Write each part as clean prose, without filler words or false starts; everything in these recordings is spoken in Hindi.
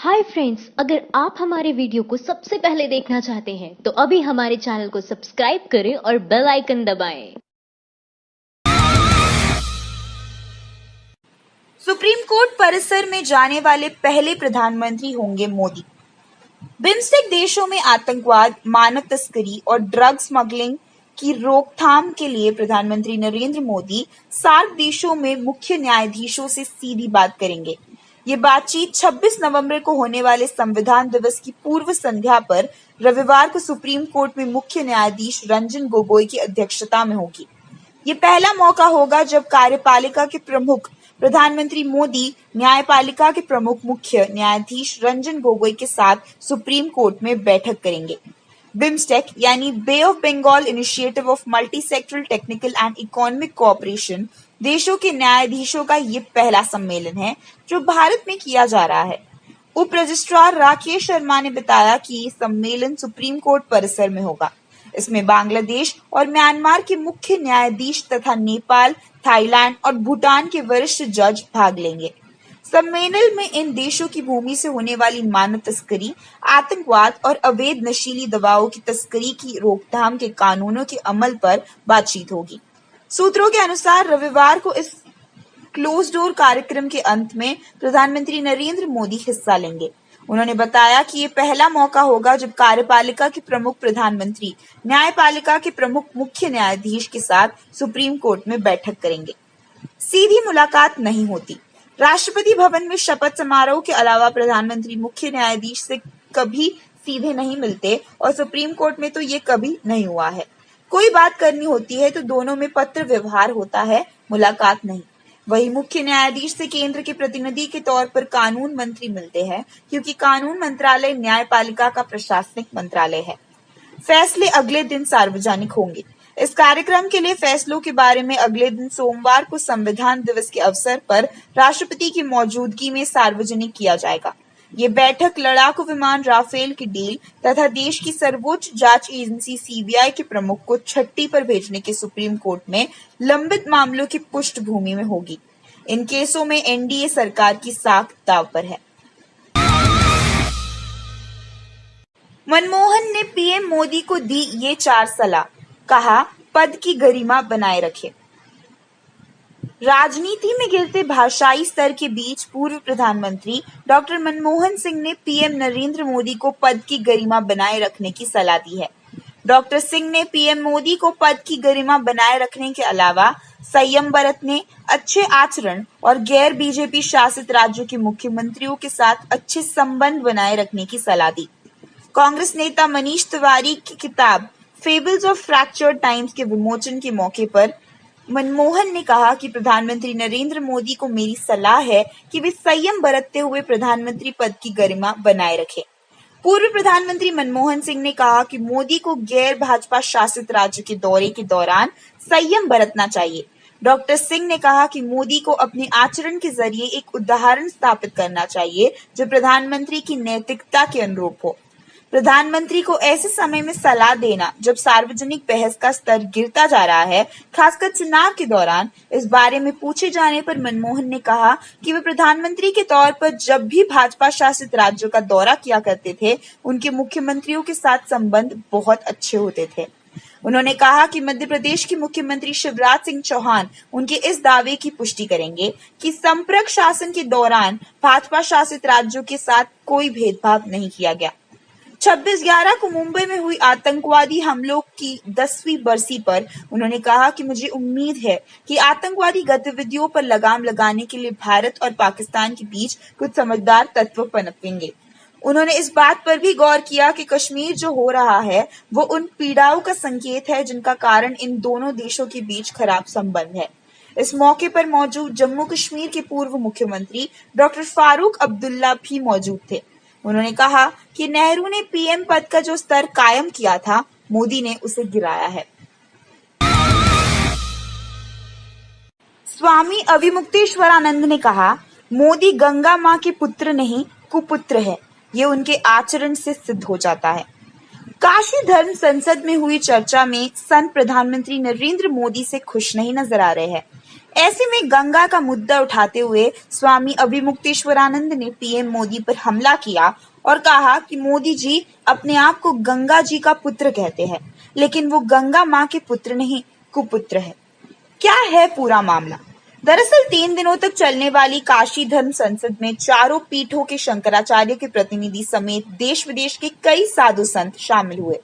हाय फ्रेंड्स, अगर आप हमारे वीडियो को सबसे पहले देखना चाहते हैं तो अभी हमारे चैनल को सब्सक्राइब करें और बेल आइकन दबाएं। सुप्रीम कोर्ट परिसर में जाने वाले पहले प्रधानमंत्री होंगे मोदी। बिम्स्टेक देशों में आतंकवाद, मानव तस्करी और ड्रग स्मगलिंग की रोकथाम के लिए प्रधानमंत्री नरेंद्र मोदी सार्क देशों में मुख्य न्यायाधीशों से सीधी बात करेंगे। ये बातचीत 26 नवंबर को होने वाले संविधान दिवस की पूर्व संध्या पर रविवार को सुप्रीम कोर्ट में मुख्य न्यायाधीश रंजन गोगोई की अध्यक्षता में होगी। ये पहला मौका होगा जब कार्यपालिका के प्रमुख प्रधानमंत्री मोदी न्यायपालिका के प्रमुख मुख्य न्यायाधीश रंजन गोगोई के साथ सुप्रीम कोर्ट में बैठक करेंगे। बिम्स्टेक यानी bay of Bengal initiative of multi sectoral technical and economic cooperation देशों के न्यायाधीशों का ये पहला सम्मेलन है जो भारत में किया जा रहा है। उप रजिस्ट्रार राकेश शर्मा ने बताया कि ये सम्मेलन सुप्रीम कोर्ट परिसर में होगा। इसमें बांग्लादेश और म्यांमार के मुख्य न्यायाधीश तथा नेपाल, थाईलैंड और भूटान के वरिष्ठ जज भाग लेंगे। सम्मेलन में इन देशों की भूमि से होने वाली मानव तस्करी, आतंकवाद और अवैध नशीली दवाओं की तस्करी की रोकथाम के कानूनों के अमल पर बातचीत होगी। सूत्रों के अनुसार रविवार को इस क्लोज डोर कार्यक्रम के अंत में प्रधानमंत्री नरेंद्र मोदी हिस्सा लेंगे। उन्होंने बताया कि ये पहला मौका होगा जब कार्यपालिका के प्रमुख प्रधानमंत्री न्यायपालिका के प्रमुख मुख्य न्यायाधीश के साथ सुप्रीम कोर्ट में बैठक करेंगे। सीधी मुलाकात नहीं होती। राष्ट्रपति भवन में शपथ समारोह के अलावा प्रधानमंत्री मुख्य न्यायाधीश से कभी सीधे नहीं मिलते और सुप्रीम कोर्ट में तो ये कभी नहीं हुआ है। कोई बात करनी होती है तो दोनों में पत्र व्यवहार होता है, मुलाकात नहीं। वही मुख्य न्यायाधीश से केंद्र के प्रतिनिधि के तौर पर कानून मंत्री मिलते हैं, क्योंकि कानून मंत्रालय न्यायपालिका का प्रशासनिक मंत्रालय है। फैसले अगले दिन सार्वजनिक होंगे। इस कार्यक्रम के लिए फैसलों के बारे में अगले दिन सोमवार को संविधान दिवस के अवसर पर राष्ट्रपति की मौजूदगी में सार्वजनिक किया जाएगा। ये बैठक लड़ाकू विमान राफेल की डील तथा देश की सर्वोच्च जांच एजेंसी सीबीआई के प्रमुख को छट्टी पर भेजने के सुप्रीम कोर्ट में लंबित मामलों की पृष्ठभूमि में होगी। इन केसों में एनडीए सरकार की साख दांव पर है। मनमोहन ने पीएम मोदी को दी ये 4 सलाह, कहा पद की गरिमा बनाए रखें। राजनीति में गिरते भाषाई स्तर के बीच पूर्व प्रधानमंत्री डॉक्टर मनमोहन सिंह ने पीएम नरेंद्र मोदी को पद की गरिमा बनाए रखने की सलाह दी है। डॉक्टर सिंह ने पीएम मोदी को पद की गरिमा बनाए रखने के अलावा संयम बरतने, अच्छे आचरण और गैर बीजेपी शासित राज्यों के मुख्यमंत्रियों के साथ अच्छे संबंध बनाए रखने की सलाह दी। कांग्रेस नेता मनीष तिवारी की किताब फेबल्स ऑफ फ्रैक्चर्ड टाइम्स के विमोचन के मौके पर मनमोहन ने कहा कि प्रधानमंत्री नरेंद्र मोदी को मेरी सलाह है कि वे संयम बरतते हुए प्रधानमंत्री पद की गरिमा बनाए रखें। पूर्व प्रधानमंत्री मनमोहन सिंह ने कहा कि मोदी को गैर भाजपा शासित राज्य के दौरे के दौरान संयम बरतना चाहिए। डॉक्टर सिंह ने कहा कि मोदी को अपने आचरण के जरिए एक उदाहरण स्थापित करना चाहिए जो प्रधानमंत्री की नैतिकता के अनुरूप हो। प्रधानमंत्री को ऐसे समय में सलाह देना जब सार्वजनिक बहस का स्तर गिरता जा रहा है, खासकर चुनाव के दौरान। इस बारे में पूछे जाने पर मनमोहन ने कहा कि वे प्रधानमंत्री के तौर पर जब भी भाजपा शासित राज्यों का दौरा किया करते थे, उनके मुख्यमंत्रियों के साथ संबंध बहुत अच्छे होते थे। उन्होंने कहा कि मध्य प्रदेश के मुख्यमंत्री शिवराज सिंह चौहान उनके इस दावे की पुष्टि करेंगे कि संप्रग शासन के दौरान भाजपा शासित राज्यों के साथ कोई भेदभाव नहीं किया गया। 26/11 को मुंबई में हुई आतंकवादी हमलों की 10वीं बरसी पर उन्होंने कहा कि मुझे उम्मीद है कि आतंकवादी गतिविधियों पर लगाम लगाने के लिए भारत और पाकिस्तान के बीच कुछ समझदार तत्व पनपेंगे। उन्होंने इस बात पर भी गौर किया कि कश्मीर जो हो रहा है वो उन पीड़ाओं का संकेत है जिनका कारण इन दोनों देशों के बीच खराब संबंध है। इस मौके पर मौजूद जम्मू कश्मीर के पूर्व मुख्यमंत्री डॉक्टर फारूक अब्दुल्ला भी मौजूद थे। उन्होंने कहा कि नेहरू ने पीएम पद का जो स्तर कायम किया था, मोदी ने उसे गिराया है। स्वामी अविमुक्तेश्वरानंद ने कहा, मोदी गंगा मां के पुत्र नहीं कुपुत्र है। ये उनके आचरण से सिद्ध हो जाता है। काशी धर्म संसद में हुई चर्चा में संत प्रधानमंत्री नरेंद्र मोदी से खुश नहीं नजर आ रहे हैं। ऐसे में गंगा का मुद्दा उठाते हुए स्वामी अभिमुक्तेश्वरानंद ने पीएम मोदी पर हमला किया और कहा कि मोदी जी अपने आप को गंगा जी का पुत्र कहते हैं, लेकिन वो गंगा माँ के पुत्र नहीं, कुपुत्र है। क्या है पूरा मामला? दरअसल 3 दिनों तक चलने वाली काशी धर्म संसद में चारों पीठों के शंकराचार्य के प्रतिनिधि समेत देश विदेश के कई साधु संत शामिल हुए।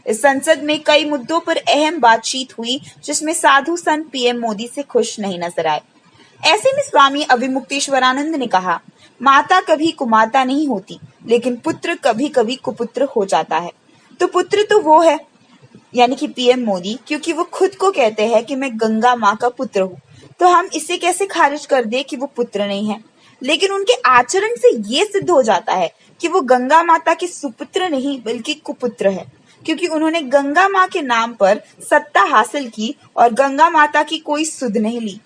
इस संसद में कई मुद्दों पर अहम बातचीत हुई, जिसमें साधु संत पीएम मोदी से खुश नहीं नजर आए। ऐसे में स्वामी अभिमुक्तेश्वरानंद ने कहा, माता कभी कुमाता नहीं होती, लेकिन पुत्र कभी कभी कुपुत्र हो जाता है। तो पुत्र तो वो है, यानी कि पीएम मोदी, क्योंकि वो खुद को कहते हैं कि मैं गंगा माँ का पुत्र हूँ। तो हम इसे कैसे खारिज कर दे कि वो पुत्र नहीं है? लेकिन उनके आचरण से ये सिद्ध हो जाता है कि वो गंगा माता के सुपुत्र नहीं बल्कि कुपुत्र है, क्योंकि उन्होंने गंगा माँ के नाम पर सत्ता हासिल की और गंगा माता की कोई सुध नहीं ली।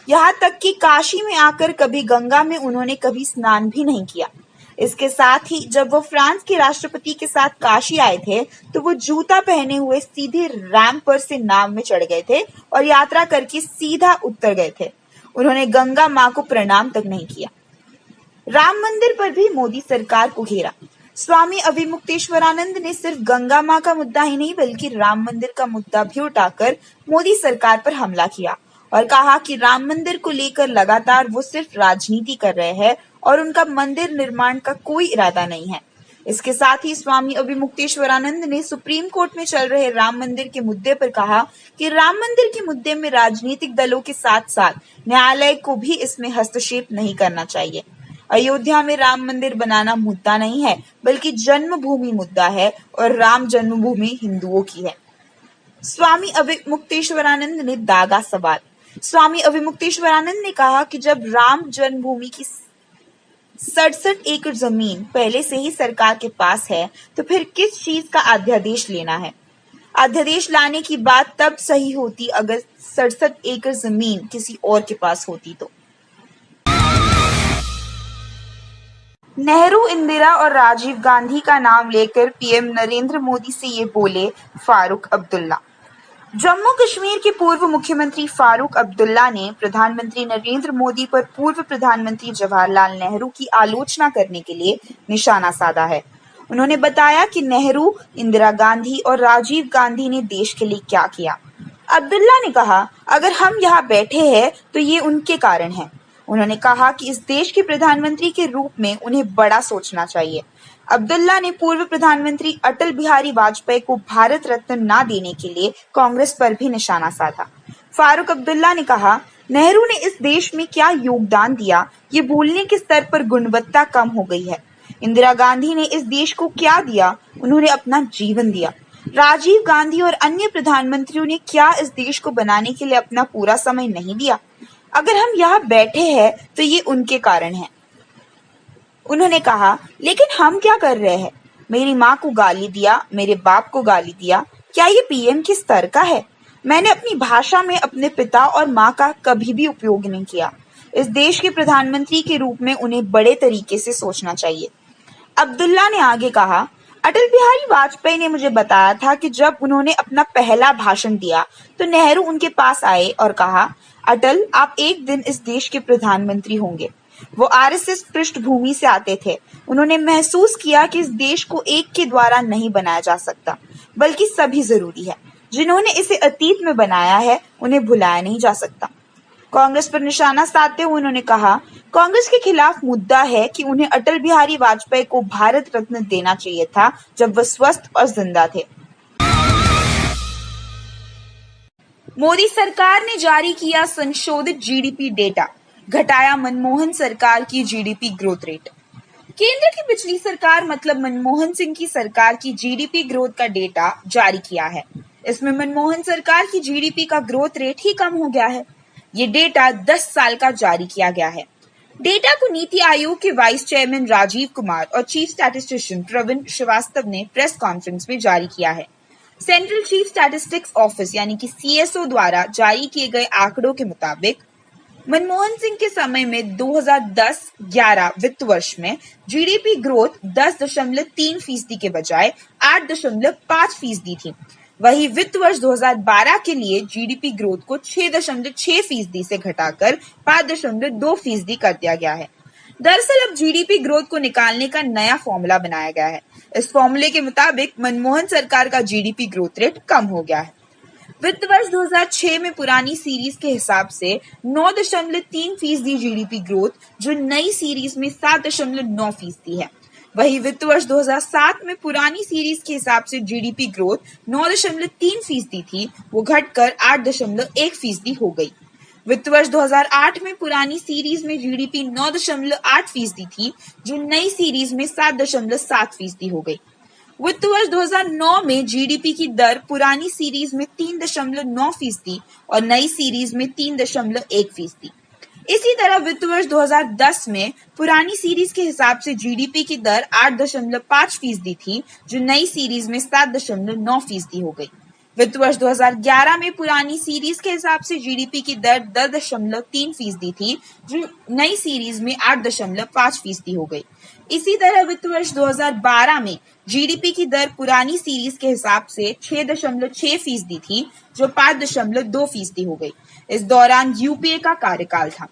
यहाँ तक कि काशी में आकर कभी गंगा में उन्होंने कभी स्नान भी नहीं किया। इसके साथ ही जब वो फ्रांस के राष्ट्रपति के साथ काशी आए थे, तो वो जूता पहने हुए सीधे रैंप पर से नाव में चढ़ गए थे और यात्रा करके सीधा उतर गए थे। उन्होंने गंगा माँ को प्रणाम तक नहीं किया। राम मंदिर पर भी मोदी सरकार को घेरा। स्वामी अभिमुक्तेश्वरानंद ने सिर्फ गंगा माँ का मुद्दा ही नहीं बल्कि राम मंदिर का मुद्दा भी उठाकर मोदी सरकार पर हमला किया और कहा कि राम मंदिर को लेकर लगातार वो सिर्फ राजनीति कर रहे हैं और उनका मंदिर निर्माण का कोई इरादा नहीं है। इसके साथ ही स्वामी अभिमुक्तेश्वरानंद ने सुप्रीम कोर्ट में चल रहे राम मंदिर के मुद्दे पर कहा कि राम मंदिर के मुद्दे में राजनीतिक दलों के साथ साथ न्यायालय को भी इसमें हस्तक्षेप नहीं करना चाहिए। अयोध्या में राम मंदिर बनाना मुद्दा नहीं है बल्कि जन्मभूमि मुद्दा है और राम जन्मभूमि हिंदुओं की है। स्वामी अभिमुक्तेश्वरानंद ने दागा सवाल। स्वामी अभिमुक्तेश्वरानंद ने कहा कि जब राम जन्मभूमि की 67 एकड़ जमीन पहले से ही सरकार के पास है, तो फिर किस चीज का अध्यादेश लेना है? अध्यादेश लाने की बात तब सही होती अगर 67 एकड़ जमीन किसी और के पास होती तो। नेहरू, इंदिरा और राजीव गांधी का नाम लेकर पीएम नरेंद्र मोदी से ये बोले फारूक अब्दुल्ला। जम्मू कश्मीर के पूर्व मुख्यमंत्री फारूक अब्दुल्ला ने प्रधानमंत्री नरेंद्र मोदी पर पूर्व प्रधानमंत्री जवाहरलाल नेहरू की आलोचना करने के लिए निशाना साधा है। उन्होंने बताया कि नेहरू, इंदिरा गांधी और राजीव गांधी ने देश के लिए क्या किया। अब्दुल्ला ने कहा, अगर हम यहाँ बैठे हैं तो ये उनके कारण है। उन्होंने कहा कि इस देश के प्रधानमंत्री के रूप में उन्हें बड़ा सोचना चाहिए। अब्दुल्ला ने पूर्व प्रधानमंत्री अटल बिहारी वाजपेयी को भारत रत्न ना देने के लिए कांग्रेस पर भी निशाना साधा। फारूक अब्दुल्ला ने कहा, नेहरू ने इस देश में क्या योगदान दिया, ये बोलने के स्तर पर गुणवत्ता कम हो गई है। इंदिरा गांधी ने इस देश को क्या दिया? उन्होंने अपना जीवन दिया। राजीव गांधी और अन्य प्रधानमंत्रियों ने क्या इस देश को बनाने के लिए अपना पूरा समय नहीं दिया? अगर हम यहाँ बैठे हैं तो ये उनके कारण है। उन्होंने कहा, लेकिन हम क्या कर रहे हैं? मेरी माँ को गाली दिया, मेरे बाप को गाली दिया, क्या ये पीएम के स्तर का है? मैंने अपनी भाषा में अपने पिता और माँ का कभी भी उपयोग नहीं किया। इस देश के प्रधानमंत्री के रूप में उन्हें बड़े तरीके से सोचना चाहिए। अब्दुल्ला ने आगे कहा, अटल बिहारी वाजपेयी ने मुझे बताया था कि जब उन्होंने अपना पहला भाषण दिया तो नेहरू उनके पास आए और कहा, अटल, आप एक दिन इस देश के प्रधानमंत्री होंगे। वो आरएसएस पृष्ठभूमि से आते थे। उन्होंने महसूस किया कि इस देश को एक के द्वारा नहीं बनाया जा सकता, बल्कि सभी जरूरी है। जिन्होंने इसे अतीत में बनाया है, उन्हें भुलाया नहीं जा सकता। कांग्रेस पर निशाना साधते हुए उन्होंने कहा, कांग्रेस के खिलाफ मुद्दा है कि उन्हें अटल बिहारी वाजपेयी को भारत रत्न देना चाहिए था जब वह स्वस्थ और जिंदा थे। मोदी सरकार ने जारी किया संशोधित जीडीपी डेटा, घटाया मनमोहन सरकार की जीडीपी ग्रोथ रेट। केंद्र की पिछली सरकार मतलब मनमोहन सिंह की सरकार की जीडीपी ग्रोथ का डेटा जारी किया है। इसमें मनमोहन सरकार की जीडीपी का ग्रोथ रेट ही कम हो गया है। ये डेटा 10 साल का जारी किया गया है। डेटा को नीति आयोग के वाइस चेयरमैन राजीव कुमार और चीफ स्टैटिस्टिशियन प्रवीण श्रीवास्तव ने प्रेस कॉन्फ्रेंस में जारी किया है। सेंट्रल चीफ स्टैटिस्टिक्स ऑफिस यानी कि सीएसओ द्वारा जारी किए गए आंकड़ों के मुताबिक मनमोहन सिंह के समय में 2010-11 वित्त वर्ष में जीडीपी ग्रोथ 10.3% के बजाय 8.5% थी, वही वित्त वर्ष 2012 के लिए जीडीपी ग्रोथ को 6.6% से घटाकर 5.2% कर दिया गया है। दरअसल अब जीडीपी ग्रोथ को निकालने का नया फॉर्मूला बनाया गया है। इस फॉर्मूले के मुताबिक मनमोहन सरकार का जीडीपी ग्रोथ रेट कम हो गया है। वित्त वर्ष 2006 में पुरानी सीरीज के हिसाब से 9.3% जीडीपी ग्रोथ, जो नई सीरीज में 7.9% है। वही वित्त वर्ष 2007 में पुरानी सीरीज के हिसाब से जीडीपी ग्रोथ 9.3% थी, वो घटकर 8.1% हो गई। वित्त वर्ष 2008 में पुरानी सीरीज में जीडीपी 9.8% थी, जो नई सीरीज में 7.7% हो गई। वित्त वर्ष 2009 में जीडीपी की दर पुरानी सीरीज में 3.9% और नई सीरीज में 3.1%। इसी तरह वित्त वर्ष 2010 में पुरानी सीरीज के हिसाब से जीडीपी की दर 8.5% थी, जो नई सीरीज में 7.9% हो गई। वित्त वर्ष 2011 में पुरानी सीरीज के हिसाब से जीडीपी की दर 10.3% थी, जो नई सीरीज में 8.5% हो गई। इसी तरह वित्त वर्ष 2012 में जीडीपी की दर पुरानी सीरीज के हिसाब से 6.6% थी, जो 5.2% हो गई। इस दौरान यूपीए का कार्यकाल था।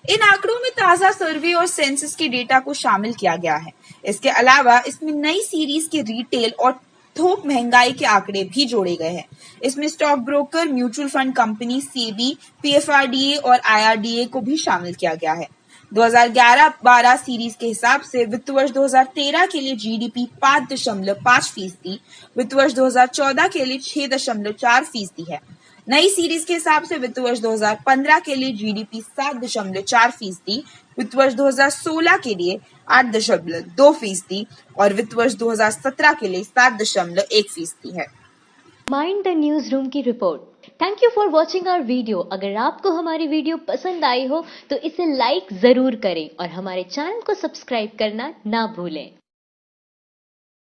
इन आंकड़ों में ताजा सर्वे और सेंसस के डेटा को शामिल किया गया है। इसके अलावा इसमें नई सीरीज के रिटेल और थोक महंगाई के आंकड़े भी जोड़े गए हैं। इसमें stock broker, mutual fund company, SEBI, PFRDA और आईआरडीए को भी शामिल किया गया है। 2011-12 सीरीज के हिसाब से वित्त वर्ष 2013 के लिए जीडीपी 5.5%, वित्त वर्ष 2014 के लिए 6.4% है। नई सीरीज के हिसाब से वित्त वर्ष 2015 के लिए जीडीपी 7.4%, वित्त वर्ष 2016 के लिए 8.2% और वित्त वर्ष 2017 के लिए 7.1% है। माइंड द न्यूज रूम की रिपोर्ट। Thank you for watching our video. अगर आपको हमारी वीडियो पसंद आई हो तो इसे लाइक जरूर करें और हमारे चैनल को सब्सक्राइब करना ना भूलें।